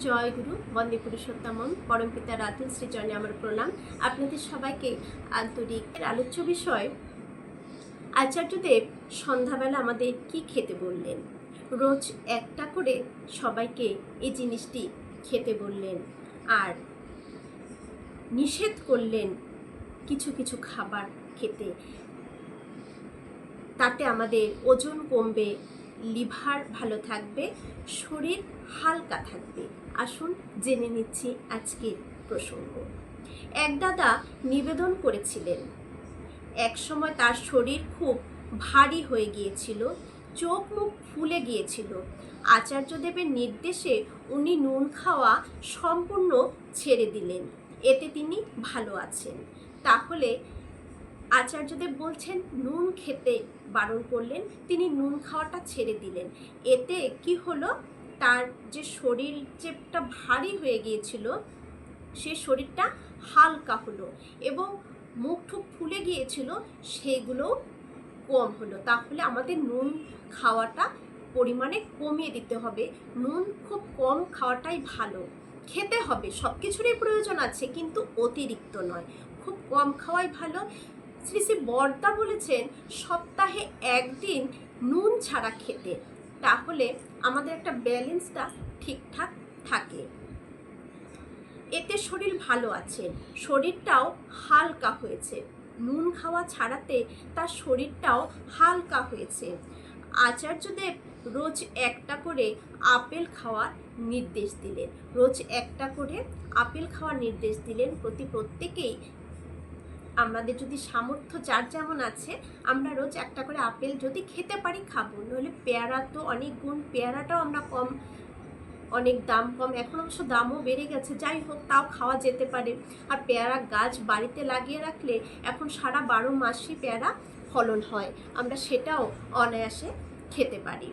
জয় গুরু বন্দে পুরুষোত্তমম পরম পিতা রাতুল শ্রীচরণে আমার প্রণাম। আপনাদের সবাইকে আন্তরিক। আলোচ্য বিষয়, আচার্যদেব সন্ধ্যাবেলা আমাদের কি খেতে বললেন। রোজ একটা করে সবাইকে এই জিনিসটি খেতে বললেন আর নিষেধ করলেন কিছু কিছু খাবার খেতে। তাতে আমাদের ওজন কমবে, লিভার ভালো থাকবে, শরীর হালকা থাকবে। আসুন জেনে নিচ্ছি আজকের প্রসঙ্গ। এক দাদা নিবেদন করেছিলেন, এক সময় তার শরীর খুব ভারী হয়ে গিয়েছিল, চোখ মুখ ফুলে গিয়েছিল। আচার্যদেবের নির্দেশে উনি নুন খাওয়া সম্পূর্ণ ছেড়ে দিলেন, এতে তিনি ভালো আছেন। তাহলে আচার্যদেব বলছেন নুন খেতে বারণ করলেন, তিনি নুন খাওয়াটা ছেড়ে দিলেন। এতে কি হলো, তার যে শরীর যেটা ভারী হয়ে গিয়েছিল সে শরীরটা হালকা হলো এবং মুখ ঠুক ফুলে গিয়েছিল সেগুলো কম হলো। তাহলে আমাদের নুন খাওয়াটা পরিমাণে কমিয়ে দিতে হবে। নুন খুব কম খাওয়াটাই ভালো, খেতে হবে, সব কিছুরই প্রয়োজন আছে কিন্তু অতিরিক্ত নয়, খুব কম খাওয়াই ভালো। শ্রী শ্রী বরদা বলেছেন সপ্তাহে একদিন নুন ছাড়া খেতে, তাহলে আমাদের একটা ব্যালেন্সটা ঠিকঠাক থাকে। এতে শরীর ভালো আছে, শরীরটাও হালকা হয়েছে। নুন খাওয়া ছাড়াতে তার শরীরটাও হালকা হয়েছে। আচার্যদেব রোজ একটা করে আপেল খাওয়ার নির্দেশ দিলেন, রোজ একটা করে আপেল খাওয়ার নির্দেশ দিলেন। প্রত্যেকেই আমাদের যদি সামর্থ্য যার যেমন আছে, আমরা রোজ একটা করে আপেল যদি খেতে পারি খাবো, নইলে পেয়ারা তো অনেক গুণ, পেয়ারাটাও আমরা কম, অনেক দাম কম, এখন অবশ্য দামও বেড়ে গেছে, যাই হোক তাও খাওয়া যেতে পারে। আর পেয়ারা গাছ বাড়িতে লাগিয়ে রাখলে এখন সারা 12 মাসই পেয়ারা ফলন হয়, আমরা সেটাও অনায়াসে খেতে পারি।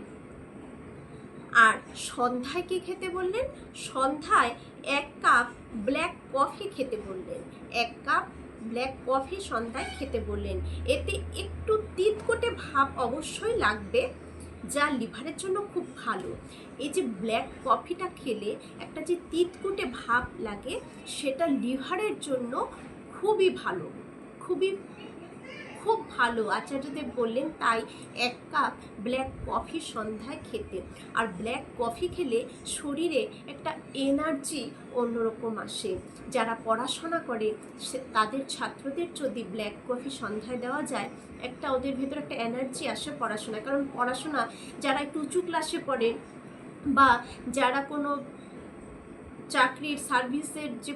আর সন্ধ্যায় কি খেতে বললেন, সন্ধ্যায় 1 কাপ ব্ল্যাক কফি খেতে বললেন, 1 কাপ ব্ল্যাক কফি সন্ধ্যায় খেতে বললেন। এতে একটু তিতকুটে ভাব অবশ্যই লাগবে, যা লিভারের জন্য খুব ভালো। এই যে ব্ল্যাক কফিটা খেলে একটা যে তিতকুটে ভাব লাগে, সেটা লিভারের জন্য খুবই ভালো, খুব ভালো। আচার্যদেব বললেন তাই 1 কাপ ব্ল্যাক কফি সন্ধ্যায় খেতে। আর ব্ল্যাক কফি খেলে শরীরে একটা এনার্জি অন্যরকম আসে। যারা পড়াশোনা করে তাদের ছাত্রদের যদি ব্ল্যাক কফি সন্ধ্যায় দেওয়া যায়, একটা ওদের ভেতরে একটা এনার্জি আসে পড়াশোনায়। কারণ পড়াশোনা যারা একটু উঁচু ক্লাসে পড়ে বা যারা কোনো চাকরির সার্ভিসের যে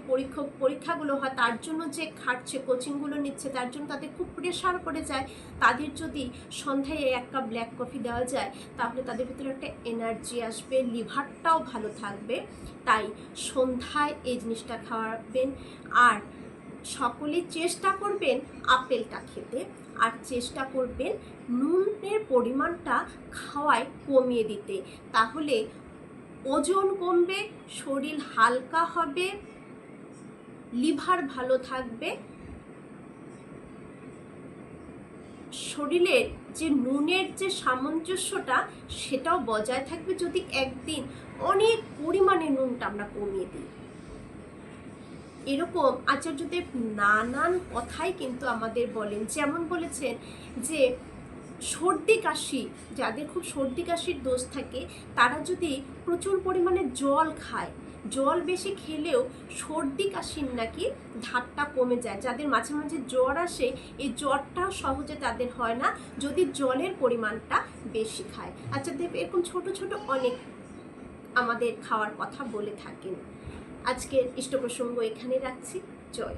পরীক্ষাগুলো হয় তার জন্য যে খাটছে, কোচিংগুলো নিচ্ছে, তার জন্য তাদের খুব প্রেশার পড়ে যায়। তাদের যদি সন্ধ্যায় 1 কাপ ব্ল্যাক কফি দেওয়া যায়, তাহলে তাদের ভিতরে একটা এনার্জি আসবে, লিভারটাও ভালো থাকবে। তাই সন্ধ্যায় এই জিনিসটা খাওয়াবেন। আর সকলে চেষ্টা করবেন আপেলটা খেতে, আর চেষ্টা করবেন নুনের পরিমাণটা খাওয়ায় কমিয়ে দিতে। তাহলে ওজন কমবে, শরীর হালকা হবে, লিভার ভালো থাকবে, শরীরের যে নুনের যে সামঞ্জস্যটা সেটাও বজায় থাকবে যদি একদিন অনেক পরিমাণে নুনটা আমরা কমিয়ে দিই। এরকম আচার্যদেব নানান কথাই কিন্তু আমাদের বলেন। যেমন বলেছেন যে সর্দি কাশি, যাদের খুব সর্দি কাশির দোষ থাকে তারা যদি প্রচুর পরিমাণে জল খায়, জল বেশি খেলেও সর্দি কাশির নাকি ধারটা কমে যায়। যাদের মাঝে মাঝে জ্বর আসে, এই জ্বরটাও সহজে তাদের হয় না যদি জলের পরিমাণটা বেশি খায়। আচ্ছা দেব এরকম ছোট ছোট অনেক আমাদের খাওয়ার কথা বলে থাকেন। আজকের ইষ্ট প্রসঙ্গ এখানে রাখছি। জয়।